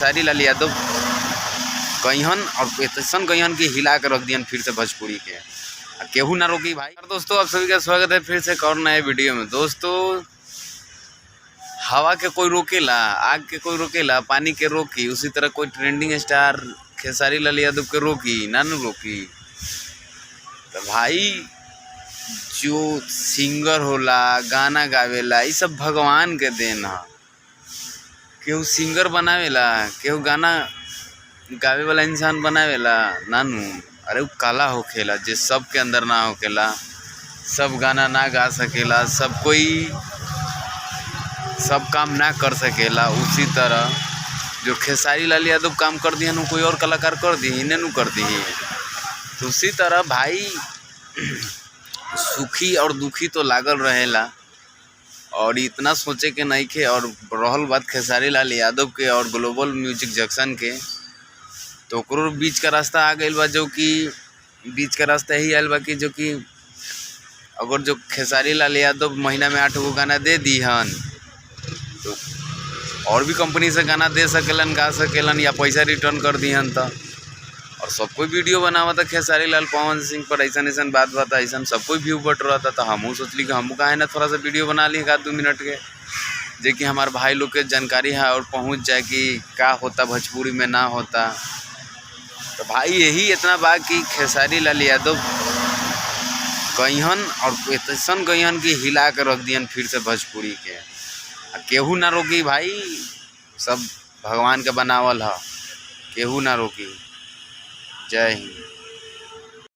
खेसारी लाल यादव कहियन और ऐसन कहियन कि हिला कर रख दियन फिर से भोजपुरी के, केहू ना रोकी भाई। दोस्तों आप सभी का स्वागत है फिर से एक और नए वीडियो में। दोस्तों हवा के कोई रोकेला, आग के कोई रोकेला, पानी के रोकी, उसी तरह कोई ट्रेंडिंग स्टार खेसारी लाल यादव के रोकी ना न रोकी। तो भाई जो सिंगर होला, गाना गावेला, ये सब भगवान के देन है। केहू सिंगर बनावेला, केहू गाना गावे वाला इंसान बनावेला नानू, अरे वो कला होखेला जे सब के अंदर ना होखेला। सब गाना ना गा सकेला, सब कोई सब काम ना कर सकेला। उसी तरह जो खेसारी लाल यादव काम कर दिए नु कोई और कलाकार कर दी ही नहीं कर दी। तो उसी तरह भाई सुखी और दुखी तो लागल रहेला, और इतना सोचे के नहीं खे। और रहल बात खेसारी लाल यादव के और ग्लोबल म्यूजिक जंक्शन के, तो ओकरो बीच का रास्ता आ गई बा, जो कि बीच का रास्ता यही आयल बा कि जो कि अगर जो खेसारी लाल यादव महीना में 8 गो गाना दे दी हन, तो और भी कंपनी से गाना दे सकेलन, गा सकेलन, या पैसा रिटर्न कर दी हन। तो और सब कोई वीडियो बनावा था खेसारी लाल पवन सिंह पर, ऐसा ऐसा बात बता, ऐसा सब कोई व्यू बट रहा था। तो हमू सोचली कि हमू काहे ना थोड़ा सा वीडियो बना ली 1-2 मिनट के, जे कि हमारे भाई लोग के जानकारी है और पहुंच जाए कि का होता भोजपुरी में ना होता। तो भाई यही इतना बा कि खेसारी लाल यादव कहियन और ऐसन कहियन कि हिला कर रख दियन फिर से भोजपुरी के, केहू ना रोकी भाई। सब भगवान के बनावल है, केहू ना रोकी। जय हिंद।